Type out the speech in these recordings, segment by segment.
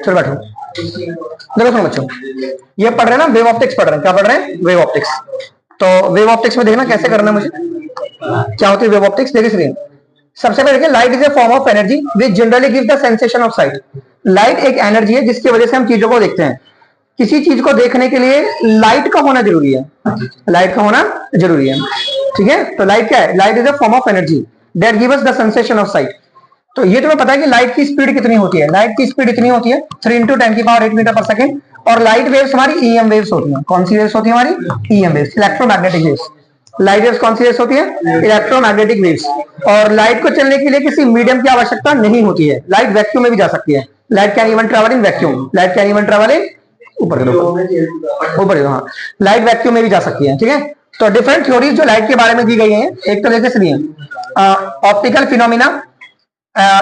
चलो बैठो। देखो सुनो बच्चों, ये पढ़ रहे हैं ना वेव ऑप्टिक्स पढ़ रहे हैं। क्या पढ़ रहे हैं? Wave optics. तो वेव ऑप्टिक्स में देखना कैसे करना है मुझे। क्या होती है वेव ऑप्टिक्स? देखिए स्क्रीन। सबसे पहले देखिए, light is a form of energy which generally give the sensation of site. Light एक एनर्जी है जिसकी वजह से हम चीजों को देखते हैं। किसी चीज को देखने के लिए लाइट का होना जरूरी है। लाइट का होना जरूरी है। ठीक है, तो लाइट क्या है? Light is a form of energy that give us the sensation of site. तो ये तुम्हें पता है कि लाइट की स्पीड कितनी होती है? लाइट की स्पीड इतनी होती है 3 इंटू 10⁸ मीटर पर सेकेंड। और लाइट वेव्स हमारी ईएम वेव्स होती हैं। कौन सी वेव्स होती है हमारी? EM waves, electromagnetic waves. Light waves कौन सी वेव्स होती है? Electromagnetic waves. और लाइट को चलने के लिए किसी मीडियम की आवश्यकता नहीं होती है। लाइट वैक्यूम में भी जा सकती है। Light can even travel in vacuum. Light can even travel in ऊपर ऊपर, हाँ, लाइट वैक्यूम में भी जा सकती है। ठीक है, तो डिफरेंट थ्योरीज जो लाइट के बारे में दी गई हैं, एक तो देखिए सुनिए, ऑप्टिकल फिनोमिना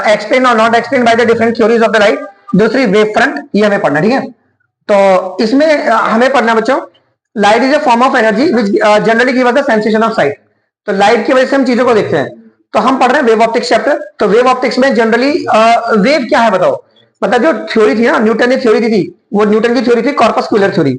एक्सप्लेन और not explain by the different theories of the light. दूसरी वेव फ्रंट, ये हमें पढ़ना। ठीक है, तो इसमें हमें पढ़ना बच्चों, light is a form of energy which generally give us the sensation of site. तो लाइट की वजह से हम चीजों को देखते हैं। तो हम पढ़ रहे हैं वेव ऑप्टिक्स चैप्टर। तो वेव ऑप्टिक्स में जनरली वेव क्या है बताओ। मतलब जो थ्योरी थी ना, न्यूटन ने थ्योरी दी थी, वो न्यूटन की थ्योरी थी कॉर्पस्कुलर थ्योरी।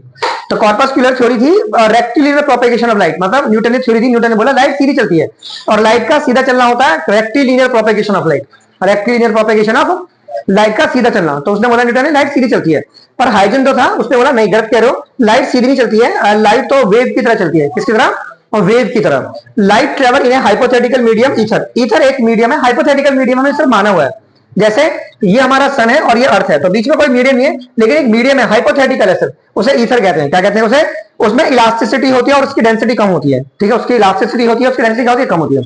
तो कॉर्पस्कुलर थ्योरी थी रेक्टिलिनियर प्रोपेगेशन ऑफ लाइट। मतलब न्यूटन ने थ्योरी दी, न्यूटन ने बोला लाइट सीधी चलती है और लाइट का सीधा चलना होता है rectilinear propagation of light. Rectilinear propagation of light का सीधा चलना। तो उसने बोला न्यूटन ने लाइट सीधी चलती है। पर हाइजन जो था उसने बोला नहीं, गलत कह रहे हो, लाइट सीधी नहीं चलती है, लाइट तो वेव की तरह चलती है। किसकी तरह? और वेव की तरह। Light travel in A hypothetical medium ether. Ether एक मीडियम है, हाइपोथेटिकल मीडियम हमें सिर्फ माना हुआ है। जैसे ये हमारा सन है और ये अर्थ है, तो बीच में कोई मीडियम नहीं है, लेकिन एक मीडियम है, हाइपोथेटिकल है सिर्फ, उसे ईथर कहते हैं। क्या कहते हैं उसे? उसमें इलास्टिसिटी होती है और उसकी डेंसिटी कम होती है। ठीक है, उसकी इलास्टिसिटी होती है, उसकी डेंसिटी क्या होती है? कम होती है।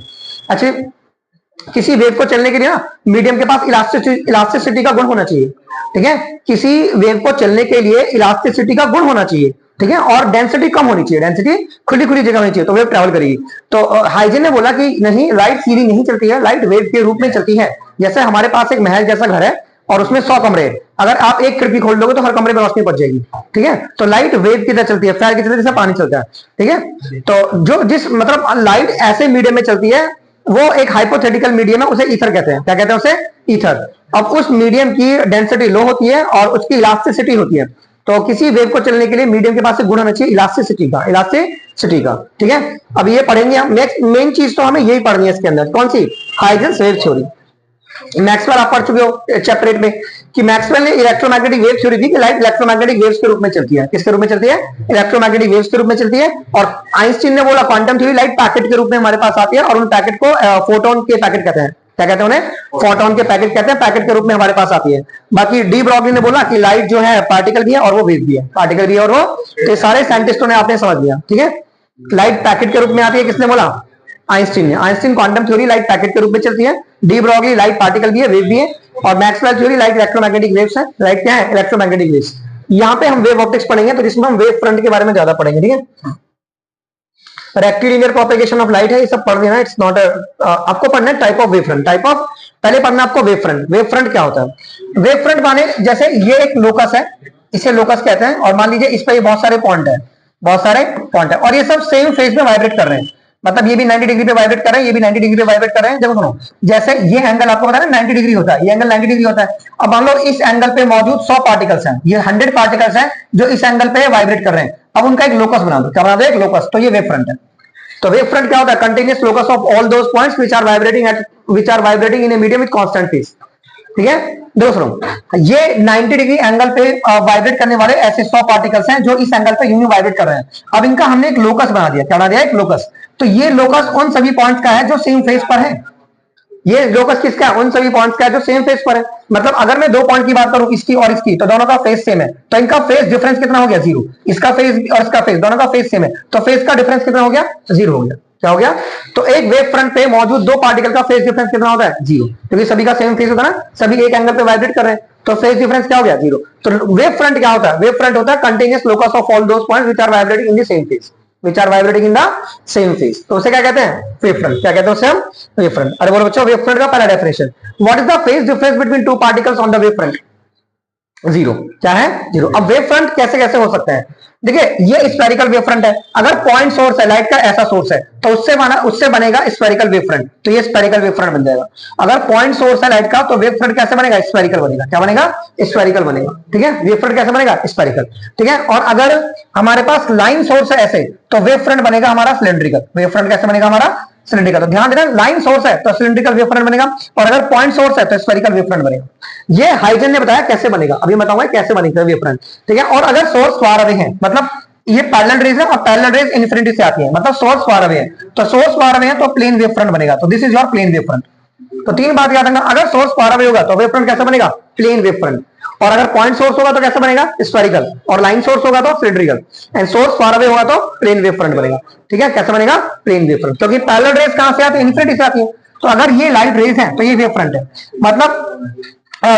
अच्छा, किसी वेव को चलने के लिए ना मीडियम के पास इलास्टिसिटी का गुण होना चाहिए। ठीक है, किसी वेव को चलने के लिए इलास्टिसिटी का गुण होना चाहिए। ठीक है, और डेंसिटी कम होनी चाहिए, डेंसिटी खुली खुली जगह होनी चाहिए, तो वेव ट्रैवल करेगी। तो हाइजन ने बोला कि नहीं, लाइट सीधी नहीं चलती है, लाइट वेव के रूप में चलती है। जैसे हमारे पास एक महल जैसा घर है और उसमें 100 कमरे हैं, अगर आप एक खिड़की खोल दोगे तो हर कमरे में रोशनी पड़ जाएगी। ठीक है, तो लाइट वेव की तरह चलती है, फैल की तरह जैसे पानी चलता है। ठीक है, तो जो जिस मतलब लाइट ऐसे मीडियम में चलती है, वो एक हाइपोथेटिकल मीडियम है, उसे ईथर कहते हैं। क्या कहते हैं उसे? ईथर। अब उस मीडियम की डेंसिटी लो होती है और उसकी इलास्टिसिटी होती है। तो किसी वेव को चलने के लिए मीडियम के पास से गुण होना चाहिए इलास्टिसिटी का, इलास्टिसिटी का। ठीक है, अब ये पढ़ेंगे हम। नेक्स्ट मेन चीज तो हमें यही पढ़नी है इसके अंदर, कौन सी? Huygens wave theory. मैक्सवेल आप पढ़ चुके हो चैप्टर 8 में कि मैक्सवेल ने इलेक्ट्रोमैग्नेटिक वेव थ्योरी दी कि लाइट इलेक्ट्रोमैग्नेटिक वेव्स के रूप में चलती है। किसके रूप में चलती है? इलेक्ट्रोमैग्नेटिक वेव्स के रूप में चलती है। और आइंस्टीन ने बोला क्वांटम थ्योरी लाइट पैकेट के रूप में हमारे पास आती है, और उन पैकेट को फोटोन के पैकेट कहते हैं। क्या कहते हैं उन्हें? फोटोन के पैकेट कहते हैं, पैकेट के रूप में हमारे पास आती है। बाकी डी ब्रॉगली ने बोला कि लाइट जो है पार्टिकल भी है और वो वेव भी है, पार्टिकल भी है और वो, तो सारे साइंटिस्टों ने आपने समझ लिया। ठीक है, लाइट पैकेट के रूप में आती है, किसने बोला? आइंस्टीन ने। Einstein quantum theory light packet के रूप में चलती है, डी ब्रॉगली लाइट पार्टिकल भी है, वेव भी है, और Maxwell theory light electromagnetic waves है। लाइट क्या है? Electromagnetic waves. यहाँ पे हम वेव ऑप्टिक्स पढ़ेंगे, तो जिसमें हम वेव फ्रंट के बारे में ज्यादा पढ़ेंगे। ठीक है, रेक्टिलिनियर प्रोपेगेशन ऑफ लाइट है, ये सब पढ़ लेना। इट्स नॉट आपको पढ़ना है type of wave front. Type of पहले पढ़ना आपको वेव फ्रंट। वेव फ्रंट क्या होता है? वेव फ्रंट माने जैसे ये एक लोकस है, इसे लोकस कहते हैं, और मान लीजिए इस पर बहुत सारे पॉइंट है, बहुत सारे पॉइंट है, और ये सब सेम फेज में वाइब्रेट कर रहे हैं। मतलब ये भी 90 डिग्री पे वाइब्रेट कर रहे हैं, ये भी 90 डिग्री पे वाइब्रेट कर रहे हैं। देखो सुनो, जैसे ये एंगल आपको पता है ना 90 डिग्री होता है, ये एंगल 90 डिग्री होता है। अब मान लो इस एंगल पे मौजूद 100 पार्टिकल्स हैं, ये 100 पार्टिकल्स हैं जो इस एंगल पे वाइब्रेट कर रहे हैं। अब उनका एक लोकस बना दो। क्या बना दो? एक लोकस। तो ये वेव फ्रंट है। तो वेव फ्रंट क्या होता है? Continuous locus of all those points which are vibrating in a medium with constant phase. ठीक है, देखो सुनो, ये 90 डिग्री एंगल पे वाइब्रेट करने वाले ऐसे 100 पार्टिकल्स हैं जो इस एंगल पे यूं वाइब्रेट कर रहे हैं। अब इनका हमने एक लोकस बना दिया। क्या बना दिया? एक लोकस। तो ये लोकस उन सभी पॉइंट्स का है जो सेम फेज पर है। ये लोकस किसका है? उन सभी पॉइंट्स का है जो सेम फेज पर है। मतलब अगर मैं दो पॉइंट की बात करूं, इसकी और इसकी, तो दोनों का फेज सेम है, तो इनका फेज डिफरेंस कितना हो गया? 0। इसका फेज और इसका फेज, दोनों का फेज सेम है, तो फेज का डिफरेंस कितना हो गया? 0 हो गया। क्या हो गया? तो एक वेव फ्रंट पे मौजूद दो पार्टिकल का फेज डिफरेंस कितना होता है? 0, क्योंकि सभी का सेम फेज होता है ना, सभी एक एंगल पे वाइब्रेट कर रहे हैं, तो फेज डिफरेंस क्या हो गया? 0। तो वेव फ्रंट क्या होता है? वेव फ्रंट होता है continuous locus of all those points which are vibrating in the same phase, which are vibrating in the same phase। तो उसे क्या कहते हैं? Wave front. क्या कहते हैं उसे हम? Wave front. अरे बोलो बच्चों, वेव फ्रंट का पहला definition, what is the phase difference between two particles on the wave front? Zero. क्या है? जीरो। अब वेव फ्रंट कैसे कैसे हो सकते हैं? देखिए, ये स्फेरिकल वेव फ्रंट है। अगर पॉइंट सोर्स है, लाइट का ऐसा सोर्स है, तो उससे बनेगा स्फेरिकल वेव फ्रंट, तो ये स्फेरिकल वेव फ्रंट बन जाएगा। अगर पॉइंट सोर्स है लाइट का, तो वेव फ्रंट कैसे बनेगा? स्फेरिकल बनेगा। क्या बनेगा? स्फेरिकल बनेगा। ठीक है, वेव फ्रंट कैसे बनेगा? स्फेरिकल। ठीक है, और अगर हमारे पास लाइन सोर्स है ऐसे, तो वेव फ्रंट बनेगा हमारा सिलेंड्रिकल। वेव फ्रंट कैसे बनेगा हमारा? सिलेंड्रिकल। तो ध्यान देना, लाइन सोर्स है तो सिलेंड्रिकल वेव फ्रंट बनेगा, और अगर पॉइंट सोर्स है तो स्फेरिकल वेव फ्रंट बनेगा। ये हाइजन ने बताया कैसे बनेगा, अभी बताऊंगा कैसे बनेगा वेव फ्रंट। ठीक है, और अगर सोर्स फार अवे है, मतलब ये पैरेलल रेज है और पैरेलल रेज इन्फिनिटी से आती है, मतलब सोर्स फार अवे है, तो सोर्स फार अवे है तो प्लेन वेव फ्रंट बनेगा। तो this is your plane wave front. तो तीन बात याद रखना, अगर सोर्स फार अवे होगा तो वेव फ्रंट कैसे बनेगा? Plane wave front. और अगर पॉइंट सोर्स होगा तो कैसे बनेगा? स्फेरिकल। और लाइन सोर्स होगा तो cylindrical. And source far away होगा तो प्लेन वेव फ्रंट बनेगा। ठीक है, कैसे बनेगा? Plane wave front. क्योंकि पैरेलल रेज कहां से आती है? इन्फिनिटी से आती है। तो अगर ये लाइट रेज है तो ये वेव फ्रंट है, मतलब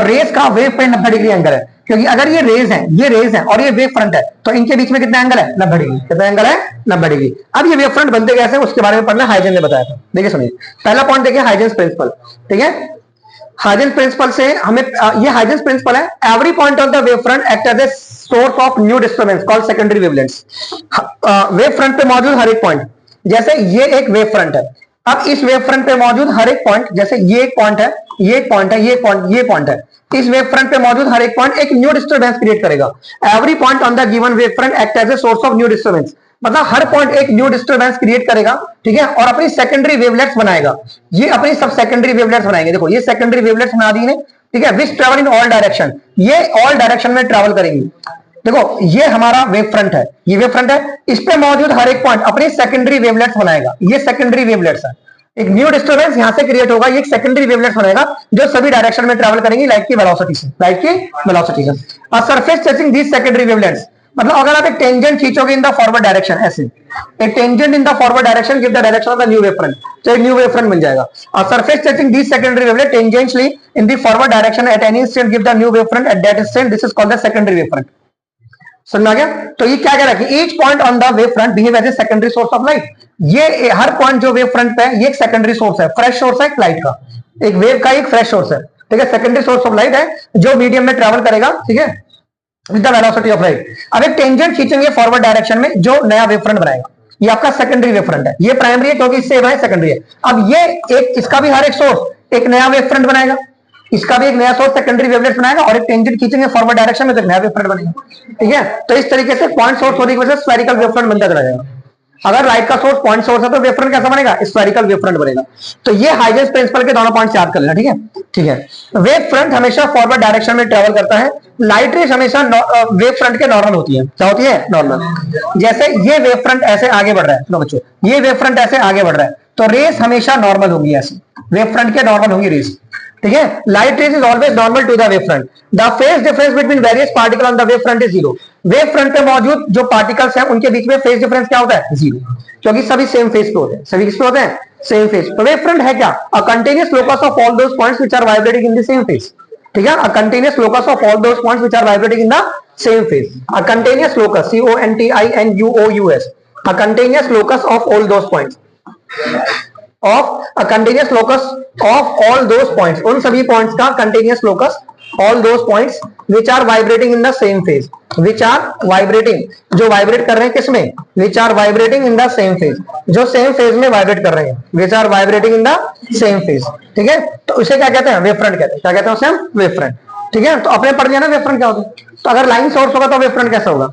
रेज का वेव पे 90 डिग्री एंगल है। क्योंकि अगर ये रेज है और ये वेव फ्रंट है, तो इनके बीच में कितना एंगल है? 90 डिग्री। कितना एंगल है? 90 डिग्री। अब ये वेव फ्रंट बनते कैसे, उसके बारे में पढ़ना, हाइजन ने बताया था। देखिए सुनिए, पहला पॉइंट देखिए, हाइजेंस प्रिंसिपल। ठीक है, हाइजेंस प्रिंसिपल से हमें ये हाइजेंस प्रिंसिपल है, every point on the wave front act as a source of new disturbance called secondary wavelengths. Wave front पे मौजूद हर एक पॉइंट, जैसे ये एक वेव फ्रंट है, अब इस वेव फ्रंट पे मौजूद हर एक पॉइंट, जैसे ये एक पॉइंट है, ये एक पॉइंट है, ये पॉइंट है, इस वेव फ्रंट पे मौजूद हर एक पॉइंट एक न्यू डिस्टर्बेंस क्रिएट करेगा। Every point on the given wave front act as a source of new disturbance, मतलब हर पॉइंट एक न्यू डिस्टर्बेंस क्रिएट करेगा। ठीक है, और अपनी सेकेंडरी वेवलेट्स बनाएगा। ये अपनी सब सेकेंडरी वेवलेट्स बनाएंगे। देखो, ये सेकेंडरी वेवलेट्स बना दी ने। ठीक है, विच ट्रेवल इन ऑल डायरेक्शन, ये ऑल डायरेक्शन में ट्रेवल करेंगी। देखो, ये हमारा वेव फ्रंट है, ये वेव फ्रंट है, इस पे मौजूद हर एक पॉइंट अपनी सेकेंडरी वेवलेट्स बनाएगा। ये सेकेंडरी वेवलेट्स है, एक न्यू डिस्टर्बेंस यहां से क्रिएट होगा, ये एक सेकेंडरी वेवलेट्स बनाएगा जो सभी डायरेक्शन में ट्रैवल करेंगी लाइट की वेलोसिटी से, लाइट की वेलोसिटी से। A surface touching these secondary wavelets, मतलब अगर आप एक टेंजेंट खींचोगे इन द फॉरवर्ड डायरेक्शन, ऐसे एक tangent in the forward direction give the direction of the new wave front, तो एक न्यू वेव फ्रंट मिल जाएगा। A surface touching these secondary wavelet tangentially in the forward direction at any instant give the new wave front at that instant, this is called the secondary wave front. समझ आ गया? तो ये क्या कह रहा है कि each point on the wave front behave as a secondary source of light. ये हर पॉइंट जो वेव फ्रंट पे है, ये एक सेकेंडरी सोर्स है, फ्रेश सोर्स है लाइट का, एक वेव का एक फ्रेश सोर्स है। ठीक है, सेकेंडरी सोर्स ऑफ लाइट है जो मीडियम में ट्रैवल करेगा। ठीक है, with the velocity of light. अब एक टेंजेंट खींचेंगे फॉरवर्ड डायरेक्शन में जो नया वेव फ्रंट बनाएगा, ये आपका सेकेंडरी वेव फ्रंट है। ये प्राइमरी है क्योंकि इससे सेकेंडरी है। अब ये एक, इसका भी हर एक सोर्स एक नया वेव फ्रंट बनाएगा, इसका भी एक नया सोर्स सेकेंडरी वेवलेट बनाएगा, और एक टेंजेंट खींचेंगे फॉरवर्ड डायरेक्शन में तो एक नया वेव फ्रंट बनेगा। ठीक है, तो इस तरीके से पॉइंट सोर्स होने की वजह से स्फेरिकल वेव फ्रंट बनता चला जाएगा। अगर लाइट का सोर्स पॉइंट सोर्स है तो वेव फ्रंट कैसा बनेगा? स्फेरिकल वेव फ्रंट बनेगा। तो ये हाइजेंस प्रिंसिपल के दोनों पॉइंट्स याद कर लेना। ठीक है, ठीक है। वेव फ्रंट हमेशा फॉरवर्ड डायरेक्शन में ट्रेवल करता है। लाइट रेज हमेशा वेव फ्रंट के नॉर्मल होती है। क्या होती है? नॉर्मल। जैसे ये वेव फ्रंट ऐसे आगे बढ़ रहा है, लो बच्चों, ये वेव फ्रंट ऐसे आगे बढ़ रहा है, तो रेस हमेशा नॉर्मल होगी, ऐसे वेव फ्रंट के नॉर्मल होंगी रेस। ठीक है, light rays is always normal to the wave front. The phase difference between various particle on the wave front is zero. Wave front पे मौजूद जो पार्टिकल्स हैं उनके बीच में फेज डिफरेंस क्या होता है? जीरो, क्योंकि सभी सेम फेज पे होते हैं। सभी किस पे होते हैं? Same phase. तो वेव फ्रंट है क्या? A continuous locus of all those points which are vibrating in the same phase. ठीक है, a continuous locus of all those points which are vibrating in the same phase. A continuous locus, CONTINUOUS, a continuous locus of all those points, of a continuous locus of all those points, उन सभी points का continuous locus, all those points which are vibrating in the same phase, which are vibrating, जो vibrate कर रहे हैं किसमें? which are vibrating in the same phase, जो same phase में वाइब्रेट कर रहे हैं, which are vibrating in the same phase। ठीक है, तो इसे क्या कहते हैं? वेव फ्रंट कहते हैं। क्या कहते हैं उसे? Wave front. ठीक है, तो अपने पढ़ लिया ना वेव फ्रंट क्या होता है। तो अगर लाइन सोर्स होगा तो वेव फ्रंट कैसा होगा?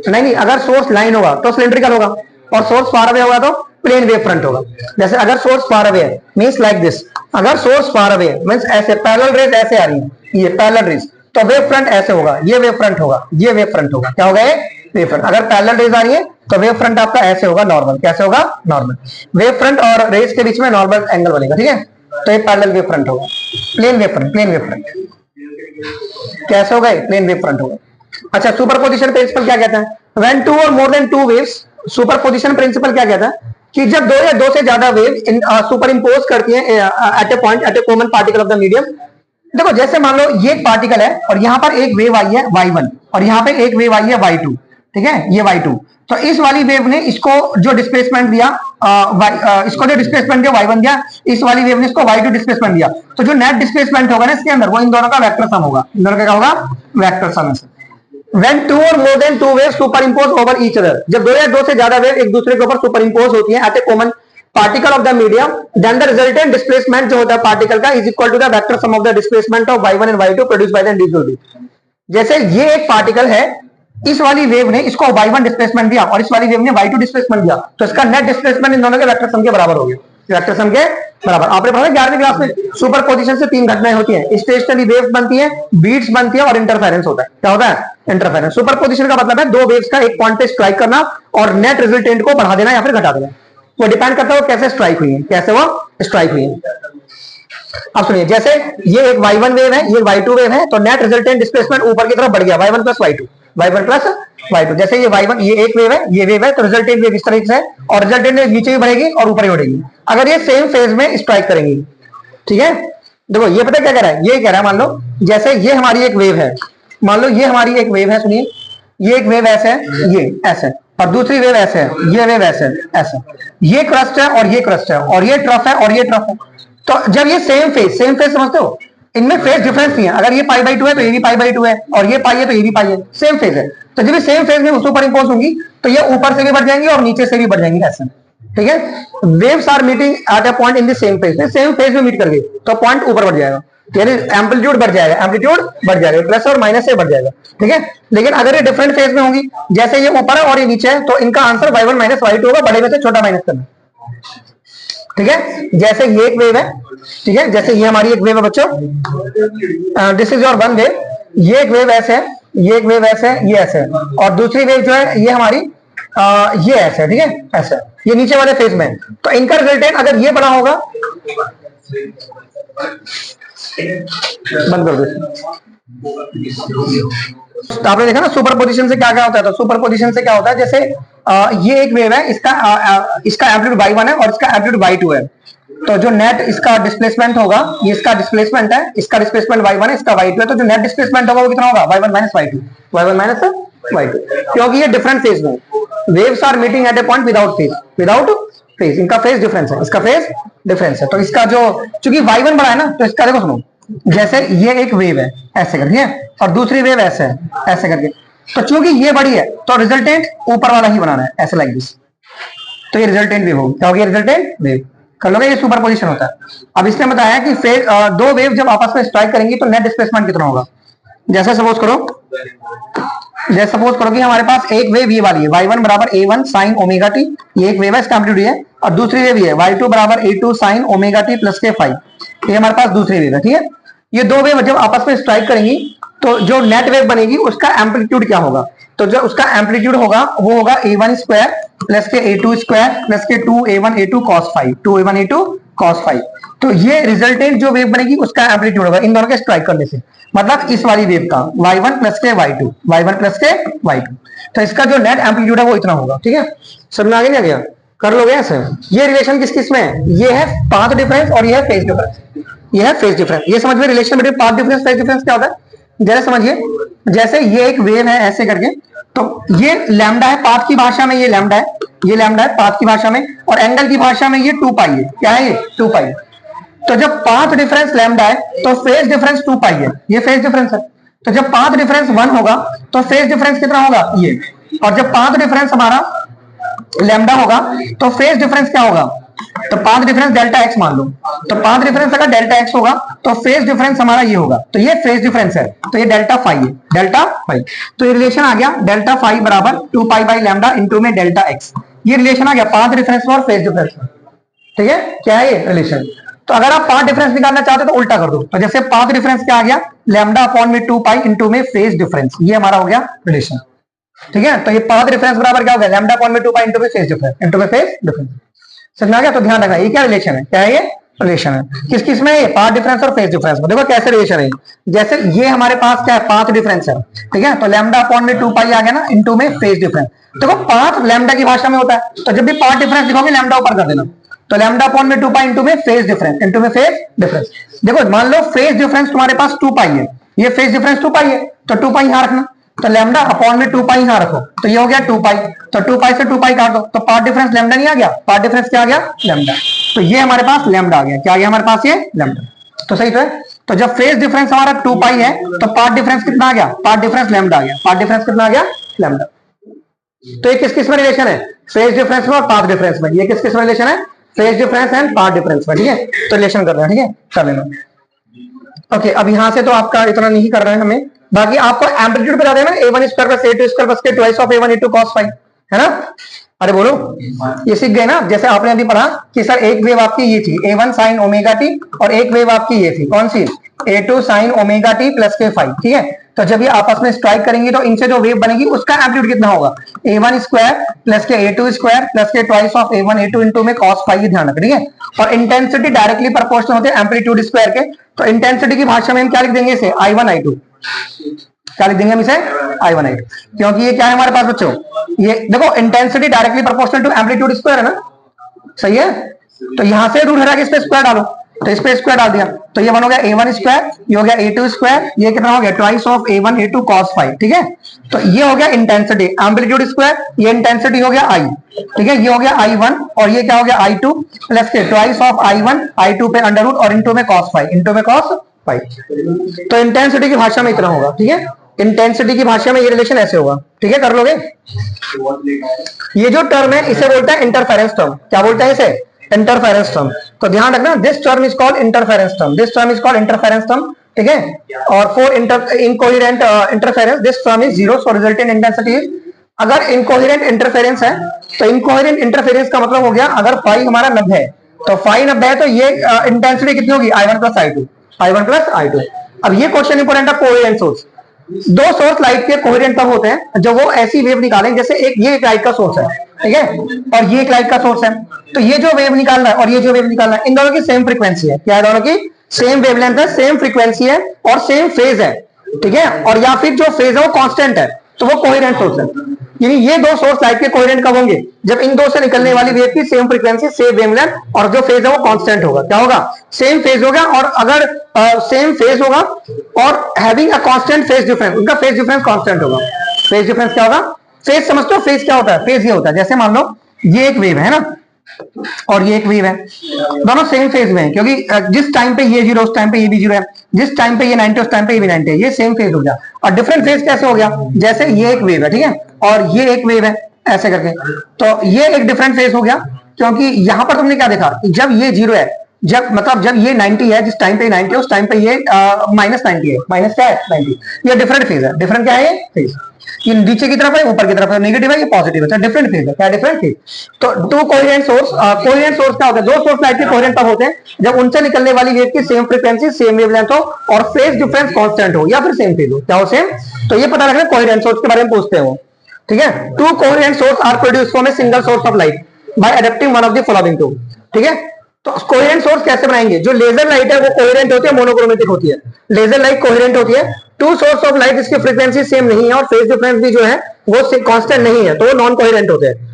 नहीं, अगर सोर्स लाइन होगा तो सिलेंड्रिकल होगा, और सोर्स फार अवे होगा तो प्लेन वेव फ्रंट होगा। जैसे अगर सोर्स फार अवे है मींस लाइक दिस, अगर सोर्स फार अवे है मींस ऐसे पैरेलल रेज ऐसे आ रही है, ये पैरेलल रेज, तो वेव फ्रंट ऐसे होगा, ये वेव फ्रंट होगा, ये वेव फ्रंट होगा। क्या होगा? ये वेव फ्रंट। अगर पैरेलल रेज आ रही है तो वेव फ्रंट आपका ऐसे होगा, नॉर्मल। कैसे होगा? नॉर्मल। वेव फ्रंट और रेज के बीच में नॉर्मल एंगल बनेगा। ठीक है, तो ये पैरेलल वेव फ्रंट होगा। Plane wave front, plane wave front कैसे होगा? प्लेन वेव फ्रंट होगा। अच्छा, सुपरपोजिशन प्रिंसिपल क्या कहता है? व्हेन टू और more than two waves, superposition principle क्या कहता है कि जब दो या दो से ज्यादा वेव सुपर इंपोज करती हैं at a point, at a common particle of the medium. देखो, जैसे मान लो ये पार्टिकल है और यहां पर एक वेव आई है y1 और यहां पे एक वेव आई है y2। ठीक है, ये y2। तो इस वाली वेव ने इसको जो डिस्प्लेसमेंट दिया इसको जो डिस्प्लेसमेंट दिया y1 दिया, इस वाली वेव ने इसको y2 डिस्प्लेसमेंट दिया। तो जो नेट डिस्प्लेसमेंट होगा ना इसके अंदर, वो इन दोनों का वेक्टर सम होगा। इन दोनों का क्या होगा? Vector sum. When two or more than two waves superimpose over each other, जब दो या दो से ज्यादा वेव एक दूसरे के ऊपर सुपरइंपोज होती हैं at a common particle of the medium, then the resultant displacement जो होता है पार्टिकल का is equal to the vector sum of the displacement of y1 and y2 produced by the individual wave। जैसे ये एक particle है, इस वाली वेव ने इसको y1 डिस्प्लेसमेंट दिया और इस वाली वेव ने y2 डिस्प्लेसमेंट दिया, तो इसका नेट डिस्प्लेसमेंट इन दोनों के वेक्टर सम के बराबर हो गया। वेक्टर सम के बराबर। आपने पढ़ा 11वीं क्लास में सुपर पोजिशन से तीन घटनाएं होती हैं, स्टेशनरी वेव्स बनती है, बीट्स बनती है और इंटरफेरेंस होता है। क्या होता है? इंटरफेरेंस। सुपर पोजिशन का मतलब है दो वेव्स का एक पॉइंट पे स्ट्राइक करना और नेट रिजल्टेंट को बढ़ा देना या फिर घटा देना। वो डिपेंड करता है वो कैसे स्ट्राइक हुई है, कैसे वो स्ट्राइक हुई है। अब सुनिए, जैसे ये एक y1 वेव है, ये y2 वेव है, तो नेट रिजल्टेंट डिस्प्लेसमेंट ऊपर की तरफ बढ़ गया, y1 plus y2, y1 plus y2। जैसे ये y1, ये एक वेव है, ये वेव है, तो रिजल्टेंट वेव इस तरीके से है और रिजल्टेंट वेव नीचे भी बढ़ेगी और ऊपर ही बढ़ेगी अगर ये सेम फेज में स्ट्राइक करेंगी। ठीक है, देखो ये पता क्या कह रहा है, ये कह रहा है मान लो जैसे ये हमारी एक वेव है, मान लो ये हमारी एक वेव है, सुनिए ये एक वेव ऐसे है, ये ऐसे, और दूसरी वेव ऐसे है, ये वेव ऐसे ऐसे, ये क्रस्ट है और ये क्रस्ट है और ये ट्रफ है और ये ट्रफ है। तो जब ये सेम फेज समझते हो, इनमें फेज डिफरेंस नहीं है, अगर ये π/2 है तो ये भी π/2 है और ये पाई है तो ये भी पाई है, सेम फेज है। तो जब ये सेम फेज में सुपर इंपोज होंगी तो ये ऊपर से भी बढ़ जाएंगी और नीचे से भी बढ़ जाएंगी ऐसे। ठीक है, waves are meeting at a point in the same phase, same phase में मीट कर गई तो पॉइंट ऊपर बढ़ जाएगा, यानी एम्पलीट्यूड बढ़ जाएगा, एम्पलीट्यूड बढ़ जाएगा, प्लस और माइनस से बढ़ जाएगा। ठीक है, लेकिन अगर ये डिफरेंट फेज में होंगी, जैसे ये ऊपर है और ये नीचे है, तो इनका आंसर y1 माइनस y2 होगा, बड़े में से छोटा माइनस करना। ठीक है, जैसे ये एक वेव है, ठीक है, जैसे ये हमारी एक वेव है बच्चों, this is your one wave, ये एक वेव ऐसे है, ये एक वेव ऐसे है, ये ऐसे है, और दूसरी वेव जो है ये हमारी ये ऐसे है। ठीक है, ऐसे ये नीचे वाले फेज में, तो इनका रिजल्टेंट अगर ये बड़ा होगा, बंद कर दो। तो आपने देखा ना सुपर पोजिशन से क्या क्या होता है, तो सुपर पोजिशन से क्या होता है, जैसे ये एक वेव है, इसका एम्पलीट्यूड y1 है और इसका एम्पलीट्यूड y2 है, तो जो नेट इसका डिस्प्लेसमेंट होगा, ये इसका डिस्प्लेसमेंट है, इसका डिस्प्लेसमेंट y1 है, इसका y2 है, तो जो नेट डिस्प्लेसमेंट होगा वो कितना होगा, y1 minus y2, y1 minus y2, क्योंकि ये डिफरेंट फेज में, waves are meeting at a point without phase, इनका फेज डिफरेंस है, इसका फेज डिफरेंस है। तो इसका जो चूंकि y1 बड़ा है ना, तो इसका देखो सुनो, जैसे ये एक वेव है ऐसे करके और दूसरी वेव ऐसे है ऐसे करके, तो चूंकि ये बड़ी है तो रिजल्टेंट ऊपर वाला ही बनाना है, ऐसे लाइक दिस, तो ये रिजल्टेंट वेव होगी। क्या होगी? रिजल्टेंट वेव कर लोगे, ये सुपर पोजिशन होता है। अब इसने बताया कि दो वेव जब आपस में स्ट्राइक करेंगी तो नेट डिस्प्लेसमेंट कितना होगा। जैसे सपोज करो कि हमारे पास एक वेव ये वाली है, y1 बराबर a1 साइन ओमेगा टी, ये एक वेव है, इसका एम्पलीट्यूड है, और दूसरी वेव ये है y2 बराबर a2 sine omega T plus के 5, ये हमारे पास दूसरी वेव है। ठीक है, ये दो वेव जब आपस में स्ट्राइक करेंगी तो जो नेट वेव बनेगी उसका एम्पलीट्यूड क्या होगा, तो जो उसका एम्पलीट्यूड होगा वो होगा a1 स्क्वायर प्लस के a2 स्क्वायर प्लस के 2a1 a2 cos 5, 2a1 a2 cos 5। तो ये रिजल्टेंट जो वेव बनेगी उसका एम्पलीट्यूड होगा इन दोनों के स्ट्राइक करने से, मतलब इस वाली वेव का y1 प्लस के y2, y1 प्लस के y2, तो इसका जो नेट एम्पलीट्यूड है वो इतना होगा। ठीक है, समझ में आ गया? कर लोगे ऐसे। ये रिलेशन किस किस में है, ये है पाथ डिफरेंस और ये है फेज डिफरेंस, ये है फेज डिफरेंस। ये समझ में relation between path difference phase difference क्या होता है, जैसे समझिए, जैसे ये एक वेव है ऐसे करके, तो ये लैम्डा है पाथ की भाषा में, ये लैम्डा है, ये लैम्डा है पाथ की भाषा में, और एंगल की भाषा में ये 2 पाई है। क्या है ये? 2 पाई। तो जब पाथ डिफरेंस लैम्डा है तो फेज डिफरेंस 2 पाई है, ये फेज डिफरेंस है। तो जब पाथ डिफरेंस 1 होगा तो फेज डिफरेंस कितना होगा, ये, और जब पाथ डिफरेंस हमारा लैम्डा होगा तो फेज डिफरेंस क्या होगा, तो पाथ डिफरेंस डेल्टा एक्स मान लो, तो पाथ डिफरेंस अगर डेल्टा एक्स होगा तो फेज डिफरेंस हमारा ये होगा, तो ये फेज डिफरेंस है, तो ये डेल्टा फाई है, डेल्टा फाई। तो ये रिलेशन आ गया डेल्टा फाई बराबर 2 पाई बाई लैम्डा इंटू में डेल्टा एक्स, ये रिलेशन आ गया पाथ डिफरेंस और फेज डिफरेंस। ठीक है, क्या है ये रिलेशन। तो अगर आप पाथ डिफरेंस निकालना चाहते हो तो उल्टा कर दो, तो जैसे पाथ डिफरेंस क्या आ गया, लैम्डा अपॉन में 2 पाई इंटू में फेज डिफरेंस, ये हमारा हो गया रिलेशन। ठीक है, तो ये पाथ डिफरेंस बराबर क्या हो गया, लैम्डा अपॉन में 2 पाई इंटू में फेज डिफरेंस, इंटू में फेज डिफरेंस। समझ में आ गया? तो ध्यान रखना ये क्या रिलेशन है, क्या है ये रिलेशन है, किस किस में, ये पाथ डिफरेंस और फेज डिफरेंस में। देखो कैसे रिलेशन है, जैसे ये हमारे पास क्या है, पाथ डिफरेंस है, ठीक है, तो लैम्डा अपॉन में 2 पाई आ गया ना इंटू में फेज डिफरेंस। देखो पाथ लैम्डा की भाषा में होता है, तो जब भी पाथ डिफरेंस लिखोगे लैम्डा ऊपर कर देना, तो लैम्डा अपॉन में 2 पाई इंटू में फेज डिफरेंस, इंटू में फेज डिफरेंस। देखो मान लो फेज डिफरेंस तुम्हारे पास 2 पाई है, ये फेज डिफरेंस 2 पाई है, तो 2 पाई यहां रखना, तो लैम्डा अपॉन में 2 पाई यहां रखो, तो ये हो गया 2 पाई, तो 2 पाई से 2 पाई काट दो, तो पार्ट डिफरेंस लैम्डा नहीं आ गया, पार्ट डिफरेंस क्या आ गया, लैम्डा। तो ये हमारे पास लैम्डा आ गया, क्या आ गया हमारे पास, ये लैम्डा। तो सही तो है। तो जब फेज डिफरेंस हमारा 2 पाई है तो पार्ट डिफरेंस कितना आ गया, पार्ट डिफरेंस लैम्डा आ गया, पार्ट डिफरेंस कितना आ गया, लैम्डा। तो ये किस किस में रिलेशन है, फेज डिफरेंस में और पाथ डिफरेंस में। ये किस किस में रिलेशन है, phase difference and path difference में, ठीक है। तो रिलेशन कर रहे हैं, ठीक है, कर लेना। ओके, अब यहां से तो आपका इतना नहीं कर रहे हैं हमें, बाकी आपको एम्पलीट्यूड बता देना, a1 square plus a2 square plus के twice of a1 a2 cos phi, है ना। अरे बोलो, ये सीख गए ना। जैसे आपने अभी पढ़ा कि सर एक वेव आपकी ये थी a1 sin ओमेगा टी, और एक वेव आपकी ये थी कौन सी, a2 sin omega T plus के फाई, ठीक है। तो जब ये आपस में स्ट्राइक करेंगी तो इनसे जो वेव बनेगी उसका एम्पलीट्यूड कितना होगा, a1 स्क्वायर प्लस के a2 स्क्वायर प्लस के twice of a1 a2 into में cos फाई, ये ध्यान रखना, ठीक है। और इंटेंसिटी डायरेक्टली प्रोपोर्शनल होते हैं एम्पलीट्यूड स्क्वायर के। तो इंटेंसिटी की भाषा में हम क्या लिख देंगे इसे, i1 i2, क्या लिख देंगे हम इसे, i1 i2, क्योंकि ये क्या है हमारे पास बच्चों, ये देखो intensity directly proportional to amplitude square है ना, सही है। तो यहां से रूट हटा के इस पे स्क्वायर डालो, तो इस पे स्क्वायर डाल दिया, तो ये 1 हो गया a1 स्क्वायर, ये हो गया a2 स्क्वायर, ये कितना हो गया twice of a1 a2 cos phi, ठीक है। तो ये हो गया इंटेंसिटी, एम्पलीट्यूड स्क्वायर, ये इंटेंसिटी हो गया i, ठीक है, ये हो गया i1, और ये क्या हो गया i2 प्लस के ट्वाइस ऑफ i1 i2 पे अंडर रूट और इनटू में cos फाई, इनटू में cos फाई। तो इंटेंसिटी की भाषा में इतना होगा, ठीक है। इंटेंसिटी की भाषा में ये रिलेशन ऐसे होगा, ठीक है, कर लोगे। ये जो टर्म है इसे बोलता है इंटरफेरेंस टर्म, क्या बोलता है इसे, इंटरफेरेंस टर्म। तो ध्यान रखना, this term is called interference term, this term is called interference term, ठीक है। और for incoherent interference this term is 0, so resultant intensity. अगर इनकोहेरेंट इंटरफेरेंस है तो इनकोहेरेंट इंटरफेरेंस का मतलब हो गया, अगर फाई हमारा 90 है तो फाई 90 है, तो ये इंटेंसिटी कितनी होगी, i1 plus i2, i1 plus i2। अब ये क्वेश्चन इंपोर्टेंट है, कोहेरेंट सोर्स। दो सोर्स लाइट के कोहेरेंट तब होते हैं जब वो ऐसी वेव निकालें, जैसे एक ये एक लाइट का सोर्स है, ठीक है, और ये एक लाइट का सोर्स है। तो ये जो वेव निकाल रहा है और ये जो वेव निकाल रहा है, इन दोनों की सेम फ्रीक्वेंसी है, क्या है, दोनों की सेम वेवलेंथ है, सेम फ्रीक्वेंसी है और सेम फेज है, ठीक है। और या फिर जो फेज है वो कांस्टेंट है, तो वो कोहेरेंट सोर्स है। यानी ये दो सोर्स लाइट के कोहेरेंट कब होंगे, जब इन दो से निकलने वाली वेव की सेम फ्रीक्वेंसी, सेम वेवलेंथ और जो फेज है वो कांस्टेंट होगा, क्या होगा, सेम फेज होगा। और अगर सेम फेज होगा और having a constant phase difference, उनका फेज डिफरेंस कांस्टेंट होगा। फेज डिफरेंस क्या होगा, फेज समझते हो, फेज क्या होता है, फेज ये होता है, जैसे मान लो ये एक वेव है ना और ये एक वेव है, दोनों सेम फेज में है, क्योंकि जिस टाइम पे ये 0 उस टाइम पे ये भी 0 है, जिस टाइम पे ये 90 उस टाइम पे ये भी 90 है, ये सेम फेज हो गया। और डिफरेंट फेज कैसे हो गया, जैसे ये एक वेव है, ठीक है, और ये एक वेव है, ऐसे करके, तो ये एक डिफरेंट फेज हो गया। क्योंकि यहां पर तुमने क्या देखा, जब ये 0 है, जब मतलब जब ये 90 है, जिस टाइम पे 90 है उस टाइम पे ये माइनस 90 है, माइनस क्या है 90, ये डिफरेंट फेज है। डिफरेंट क्या है, ये फेज, ये नीचे की तरफ है ऊपर की तरफ है, नेगेटिव है ये पॉजिटिव है, डिफरेंट फेज है, क्या डिफरेंट फेज। तो to coherent source, coherent source क्या होता है, दो सोर्स लाइट के कोहेरेंट तब होते हैं जब उनसे निकलने वाली वेव की सेम फ्रीक्वेंसी, सेम वेवलेंथ हो और फेज डिफरेंस कांस्टेंट हो या फिर सेम फेज हो, क्या हो, सेम। तो ये पता रखना, कोहेरेंट सोर्स के बारे में पूछते हैं वो, ठीक है। Two coherent source are produced from a single source of light by adopting one of the following two, ठीक है। तो कोहेरेंट सोर्स कैसे बनाएंगे, जो लेजर लाइट है वो कोहेरेंट होती है, मोनोक्रोमेटिक होती है, लेजर लाइट कोहेरेंट होती है। टू सोर्स ऑफ लाइट इसकी फ्रीक्वेंसी सेम नहीं है और फेज डिफरेंस भी जो है वो कांस्टेंट नहीं है, तो वो नॉन कोहेरेंट होते हैं।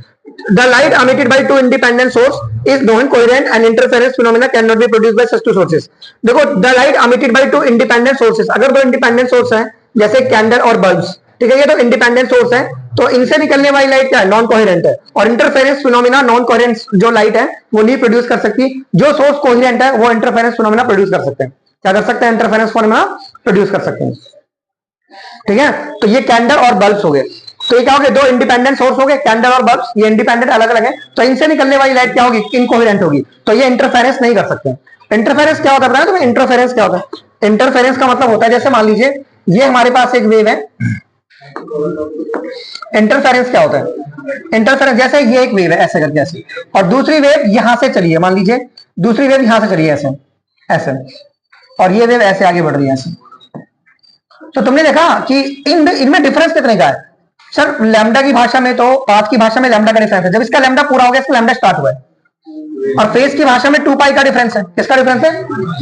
The light emitted by two independent source is non-coherent and interference phenomena cannot be produced by such two sources. देखो, the light emitted by two independent sources, अगर दो इंडिपेंडेंट सोर्स हैं जैसे कैंडल और bulbs, ठीक है, ये तो इंडिपेंडेंट सोर्स है, तो इनसे निकलने वाली लाइट क्या है, नॉन कोहेरेंट है। और इंटरफेरेंस फिनोमिना, नॉन कोहेरेंट जो लाइट है वो नहीं प्रोड्यूस कर सकती, जो सोर्स कोहेरेंट है वो इंटरफेरेंस फिनोमिना प्रोड्यूस कर सकते हैं। क्या कर सकते हैं, इंटरफेरेंस फिनोमिना प्रोड्यूस कर सकते हैं, ठीक है। तो ये कैंडल और बल्ब्स हो गए, तो ये क्या हो गए, दो इंडिपेंडेंट सोर्स हो गए, कैंडल और बल्ब्स, ये इंडिपेंडेंट अलग अलग है, तो इनसे निकलने वाली लाइट क्या होगी, इनकोहेरेंट होगी, तो ये इंटरफेरेंस नहीं कर सकते। इंटरफेरेंस क्या होता है, तो इंटरफेरेंस क्या होता है, इंटरफेरेंस का मतलब होता है, जैसे मान लीजिए ये हमारे पास एक वेव है, इंटरफेरेंस क्या होता है, इंटरफेरेंस जैसे ये एक वेव है ऐसे करके ऐसे, और दूसरी वेव यहां से चली है, मान लीजिए दूसरी वेव यहां से चली है ऐसे ऐसे, और ये वेव ऐसे आगे बढ़ रही है ऐसे। तो तुमने देखा कि इनमें डिफरेंस कितने का है, सर लैम्डा की भाषा में, तो पाथ की भाषा में लैम्डा का डिफरेंस है, जब इसका लैम्डा पूरा हो गया इसका लैम्डा स्टार्ट हुआ है। और फेज की भाषा में 2 पाई का डिफरेंस है, किसका डिफरेंस है,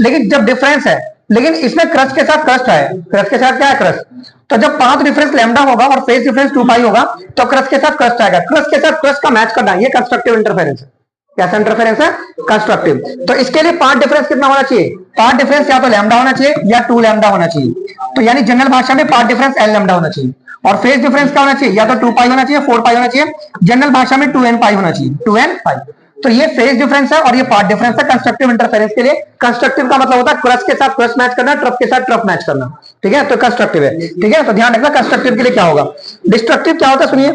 लेकिन जब डिफरेंस है, लेकिन इसमें क्रस्ट के साथ क्रस्ट है, क्रस्ट के साथ क्या है, क्रस्ट। तो जब पाथ डिफरेंस लैम्डा होगा और फेज डिफरेंस 2 पाई होगा तो क्रस्ट के साथ क्रस्ट आएगा, क्रस्ट के साथ क्रस्ट का मैच करना, ये कंस्ट्रक्टिव इंटरफेरेंस है। कैसा इंटरफेरेंस है, कंस्ट्रक्टिव। तो इसके लिए पाथ डिफरेंस कितना होना चाहिए, पाथ डिफरेंस या तो लैम्डा होना चाहिए या 2 लैम्डा होना चाहिए। तो यानी जनरल भाषा में पाथ डिफरेंस एल लैम्डा होना चाहिए। और फेज डिफरेंस क्या होना चाहिए, या तो 2 पाई होना चाहिए, 4 पाई होना चाहिए, जनरल भाषा में 2n पाई होना चाहिए, 2n पाई। तो ये फेज डिफरेंस है और ये पार्ट डिफरेंस है कंस्ट्रक्टिव इंटरफेरेंस के लिए। कंस्ट्रक्टिव का मतलब होता है क्रस्ट के साथ क्रस्ट मैच करना, ट्रफ के साथ ट्रफ मैच करना, ठीक है, तो कंस्ट्रक्टिव है, ठीक है। तो ध्यान रखना कंस्ट्रक्टिव के लिए क्या होगा। डिस्ट्रक्टिव क्या होता है, सुनिए,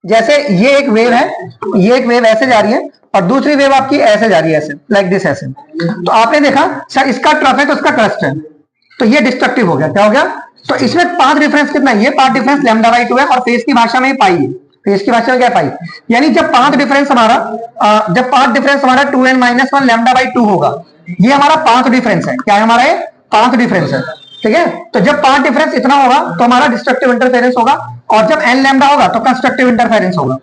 जैसे ये एक वेव है, ये एक वेव ऐसे जा रही है और दूसरी वेव आपकी ऐसे जा रही है, ऐसे लाइक दिस, ऐसे। तो आपने देखा सर इसका ट्रफ है तो इसका क्रस्ट है, तो ये डिस्ट्रक्टिव हो गया। क्या हो गया, तो इसमें पाथ डिफरेंस कितना है, ये पाथ डिफरेंस लैम्डा बाई 2 है और फेज की भाषा में पाई है, फेज की भाषा में क्या पाई, यानी जब पाथ डिफरेंस हमारा 2n माइनस 1 लैम्डा बाई 2 होगा, ये हमारा पाथ डिफरेंस है। क्या है हमारा, ये पाथ डिफरेंस है, ठीक है। तो जब पाथ डिफरेंस इतना होगा तो हमारा डिस्ट्रक्टिव इंटरफेरेंस होगा, और जब n लैम्डा होगा तो कंस्ट्रक्टिव इंटरफेरेंस होगा,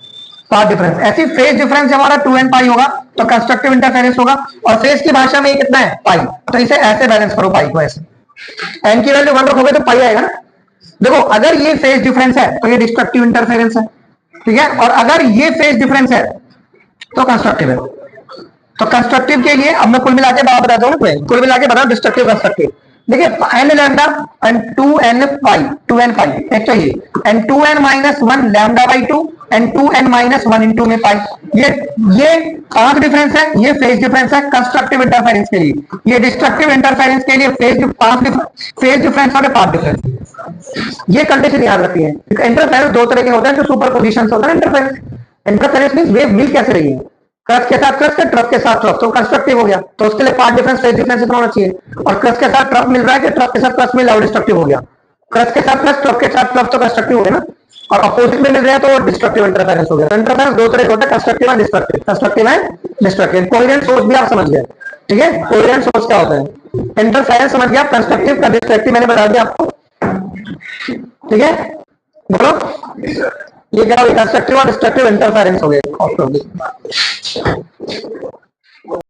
पाथ डिफरेंस। ऐसी फेज डिफरेंस हमारा 2n पाई होगा तो कंस्ट्रक्टिव इंटरफेरेंस होगा, और फेज की भाषा में ये कितना है, पाई। तो इसे ऐसे बैलेंस करो, पाई को ऐसे, n की वैल्यू 1 रखोगे तो पाई आएगा ना। देखो अगर ये फेज डिफरेंस है तो ये डिस्ट्रक्टिव इंटरफेरेंस है, ठीक है, और अगर ये फेज डिफरेंस है तो कंस्ट्रक्टिव है। तो कंस्ट्रक्टिव के लिए अब मैं कुल मिला के बताता हूँ, कुल मिला के बताओ डिस्ट्रक्टिव कंस्ट्रक्टिव। देखिए n lambda and 2n pi, 2n पाई एक तो ये, and 2n minus 1 lambda by 2 and 2n minus 1 into में पाई। ये पाथ डिफरेंस है, ये फेज डिफरेंस है कंस्ट्रक्टिव इंटरफेरेंस के लिए, ये डिस्ट्रक्टिव इंटरफेरेंस के लिए फेज डिफरेंस और पाथ डिफरेंस। ये कंडीशन याद रखी है। इंटरफेरेंस दो तरह के होते हैं, जो सुपर पोजिशन होता है इंटरफेरेंस। इंटरफेरेंस मींस वेव मिल कैसे रही है, क्रस्ट के साथ क्रस्ट, ट्रफ के साथ ट्रफ, तो कंस्ट्रक्टिव हो गया। तो उसके लिए पार्ट डिफरेंस फेज डिफरेंस इतना होना चाहिए, और क्रस्ट के साथ ट्रफ मिल रहा है कि ट्रफ के साथ क्रस्ट मिल रहा है, डिस्ट्रक्टिव हो गया। क्रस्ट के साथ क्रस्ट, ट्रफ के साथ ट्रफ, तो कंस्ट्रक्टिव हो गया ना। और अपोजिट में मिल रहा है तो डिस्ट्रक्टिव इंटरफेरेंस हो गया। इंटरफेरेंस दो तरह के होता है, constructive and destructive, constructive and destructive. Coherent source भी आप समझ गए, ठीक है, कोहेरेंट सोर्स क्या होता है, इंटरफेरेंस समझ गया, कंस्ट्रक्टिव का डिस्ट्रक्टिव मैंने बता दिया आपको, ठीक है। बोलो ये क्या, कंस्ट्रक्टिव और डिस्ट्रक्टिव इंटरफेरेंस हो गए।